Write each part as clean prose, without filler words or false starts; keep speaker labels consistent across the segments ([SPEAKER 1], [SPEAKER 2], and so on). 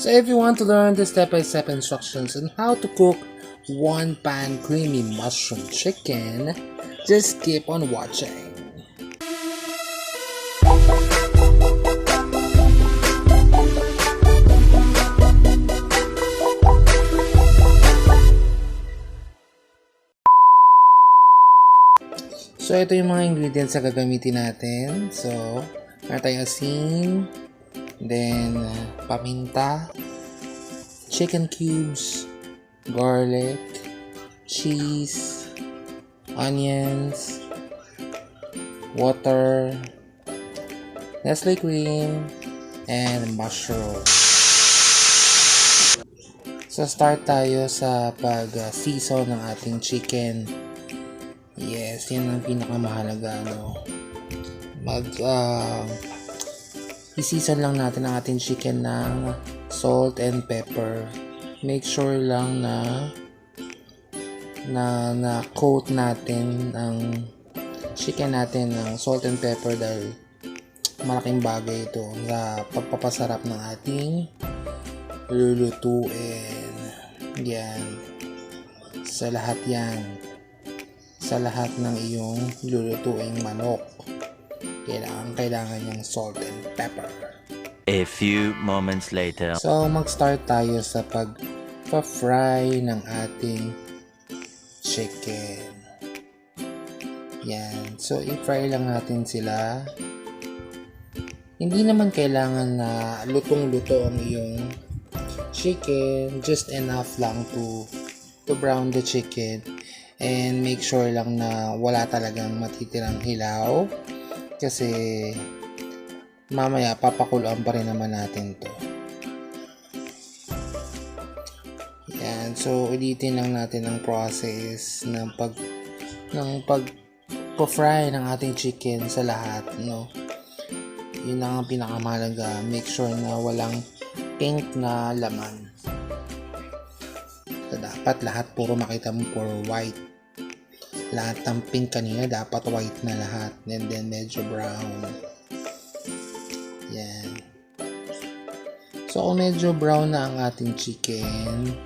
[SPEAKER 1] So if you want to learn the step-by-step instructions on how to cook one pan creamy mushroom chicken, just keep on watching. So ito yung mga ingredients na gagamitin natin. So meron tayong asin, then paminta, chicken cubes, garlic, cheese, onions, water, Nestle cream, and mushroom. So start tayo sa pag-season ng ating chicken. Yes, yan ang pinakamahalaga, i-season lang natin ang ating chicken ng salt and pepper. Make sure lang na coat natin ang chicken natin ng salt and pepper dahil malaking bagay ito sa pagpapasarap ng ating lulutuin. Yan. Sa lahat ng iyong lulutuing manok, kailangan niyang salt and pepper.
[SPEAKER 2] A few moments later.
[SPEAKER 1] So mag-start tayo sa pag-fry ng ating chicken. Yan. So i-fry lang natin sila. Hindi naman kailangan na lutong-luto ang iyong chicken, just enough lang to brown the chicken. And make sure lang na wala talagang matitirang hilaw kasi mamaya papakuluan pa rin naman natin to. Yan. So ulitin lang natin ang process ng pag-fry ng ating chicken sa lahat, Yun ang pinakamahalaga. Make sure na walang pink na laman. So, dapat lahat puro makita mo puro white. Lahat ng pink kanina dapat white na lahat, and then medyo brown. Yan. So kung medyo brown na ang ating chicken,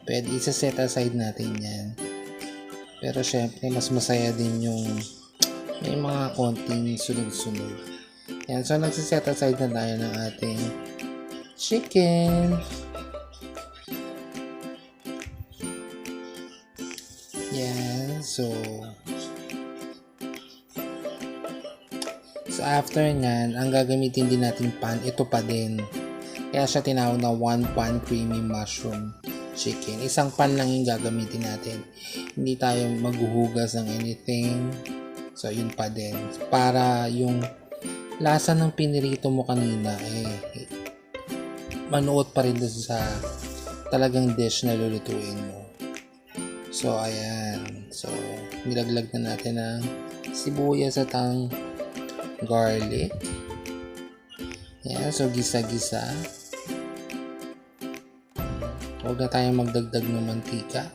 [SPEAKER 1] pwede isa-set aside natin yan. Pero syempre mas masaya din yung may mga konting sunod-sunod. Yan. So nagsiset aside na tayo ng ating chicken. Yan. So after nyan, ang gagamitin din natin pan, ito pa din. Kaya siya tinawag na one pan creamy mushroom chicken. Isang pan lang yung gagamitin natin. Hindi tayo maghuhugas ng anything. So yun pa din. Para yung lasa ng pinirito mo kanina manuot pa rin doon sa talagang dish na lulutuin mo. So ayan. So nilaglag na natin ang sibuyas at ang garlic. Ayan. So gisa-gisa. Huwag na tayong magdagdag ng mantika.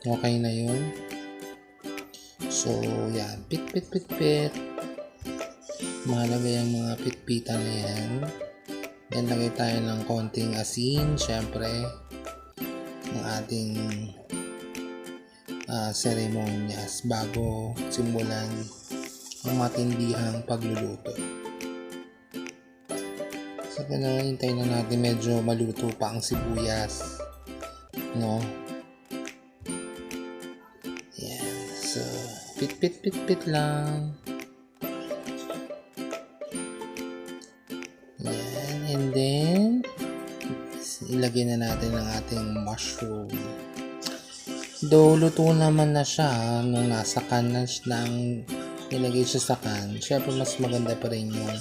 [SPEAKER 1] Okay na yun. So yan. Pit. Mahalaga yung mga pitpitan na yan. Then lagay tayo ng konting asin. Syempre ang ating seremonyas bago simulan ang matindihang pagluluto. So hintayin na natin medyo maluto pa ang sibuyas, Yan. So pit lang. Yan. And then ilagay na natin ang ating mushroom. Though luto naman na siya nung nasa can na ang nilagay siya sa can, syempre mas maganda pa rin yung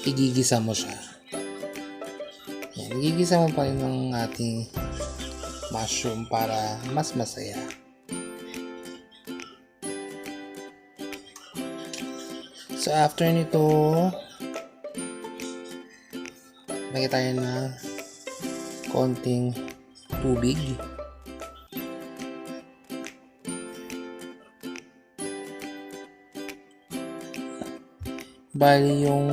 [SPEAKER 1] igigisa mo siya. Yan, igigisa mo pa rin ng ating mushroom para mas masaya. So after nito, lagay tayo na konting tubig. Bali yung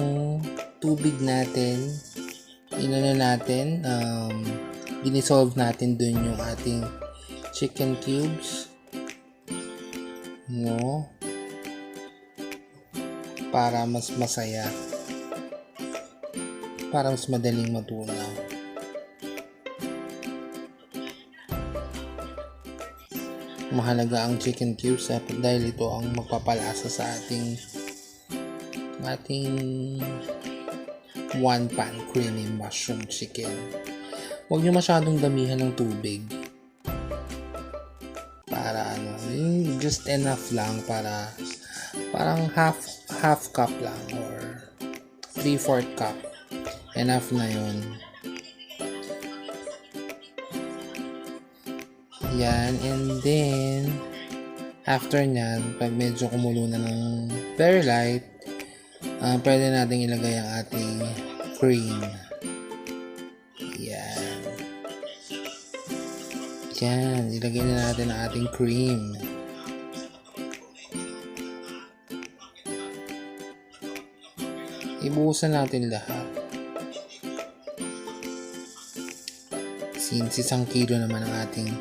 [SPEAKER 1] tubig natin, dinisolve natin dun yung ating chicken cubes. No? Para mas masaya. Para mas madaling matunaw. Mahalaga ang chicken cubes dahil ito ang magpapalasa sa ating one pan creamy mushroom chicken. Huwag nyo masyadong damihan ng tubig. Para just enough lang para parang half cup lang or 3/4 cup. Enough na yun. Yan, and then after nyan, pag medyo kumulo na ng very light, pwede natin ilagay ang ating cream. Yan. Yan, ilagay na natin ang ating cream. Ibuhusan natin lahat. Since 1 kilo naman ang ating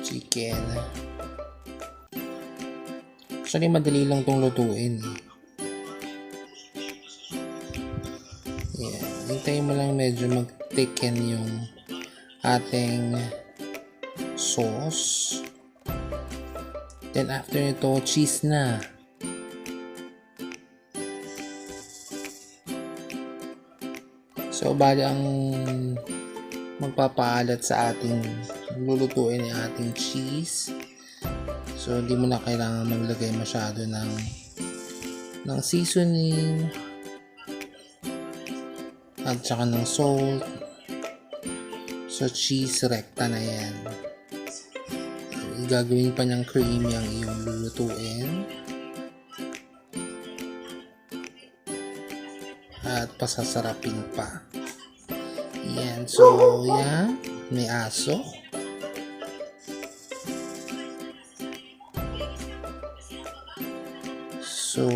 [SPEAKER 1] chicken. Actually, madali lang tong lutuin. Yeah. Hintayin mo lang medyo mag-thicken yung ating sauce. Then after nito, cheese na. So, bali ang magpapaalat sa ating lulutuin yung ating cheese. So, hindi mo na kailangan maglagay masyado ng seasoning at saka ng salt. So, cheese rekta na yan. Gagawin pa niyang creamy ang iyong lulutuin. At pasasarapin pa. Yan. So, yan. May aso. So,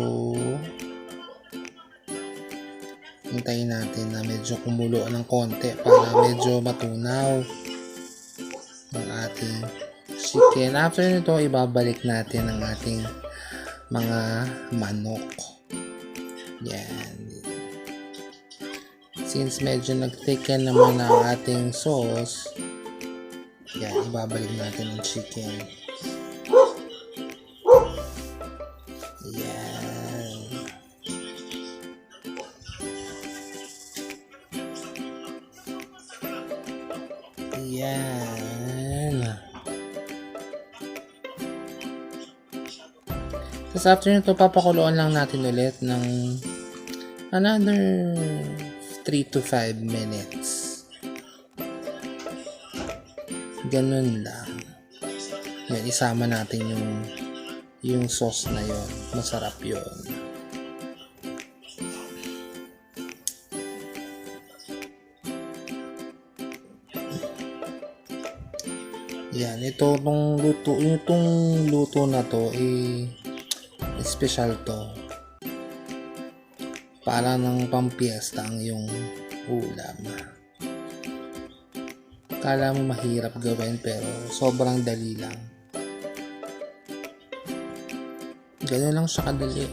[SPEAKER 1] hintayin natin na medyo kumulo ng konti para medyo matunaw ang ating chicken. After nito, ibabalik natin ang ating mga manok. Yan. Since medyo nag-thicken naman ang ating sauce, yan, ibabalik natin ang chicken. Yan. Yan. Tapos after nito, papakuluan lang natin ulit ng another 3 to 5 minutes. Ganun lang. Yan, isama natin yung sauce na yon. Masarap yon. Yan, itong luto na to special to. Para ng pampiesta ang iyong ulam. Kala mo mahirap gawin pero sobrang dali lang. Ganun lang siya kadali.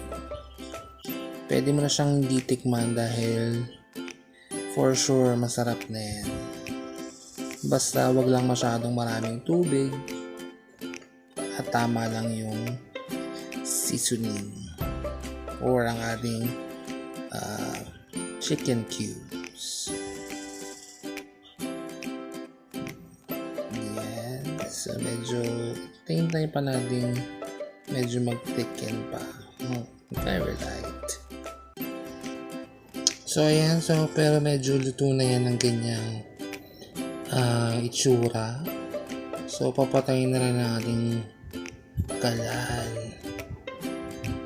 [SPEAKER 1] Pwede mo na siyang hindi tikman dahil for sure masarap na yan. Basta wag lang masyadong maraming tubig at tama lang yung seasoning or ang ating chicken cubes. Yan. So, medyo hintay pa natin medyo mag-thicken pa. Very light. So, ayan. So, pero medyo luto na yan ng ganyang itsura. So, papatayin na rin ang ating kalan.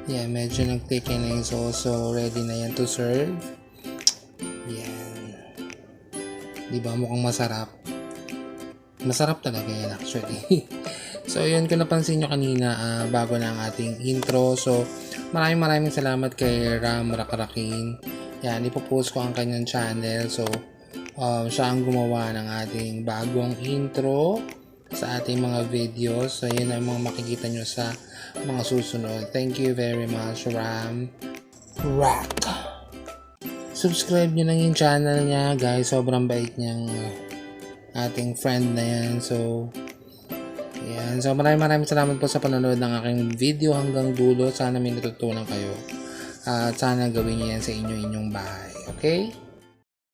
[SPEAKER 1] Yan, medyo nag-thicken na yung sauce. So, ready na yan to serve. Yan. Diba mukhang masarap? Masarap talaga yan actually. So, yun kung napansin nyo kanina, bago na ang ating intro. So, maraming salamat kay Ram Rakarakin Yan, ipopost ko ang kanyang channel. So, siya ang gumawa ng ating bagong intro sa ating mga videos. So, yun ang mga makikita nyo sa mga susunod. Thank you very much, Ram Rock. Subscribe nyo lang yung channel niya, guys. Sobrang bait niyang ating friend na yan. So, yan. So, maraming salamat po sa panonood ng aking video hanggang dulo. Sana may natutunan kayo. At sana gawin niyo yan sa inyong bahay. Okay?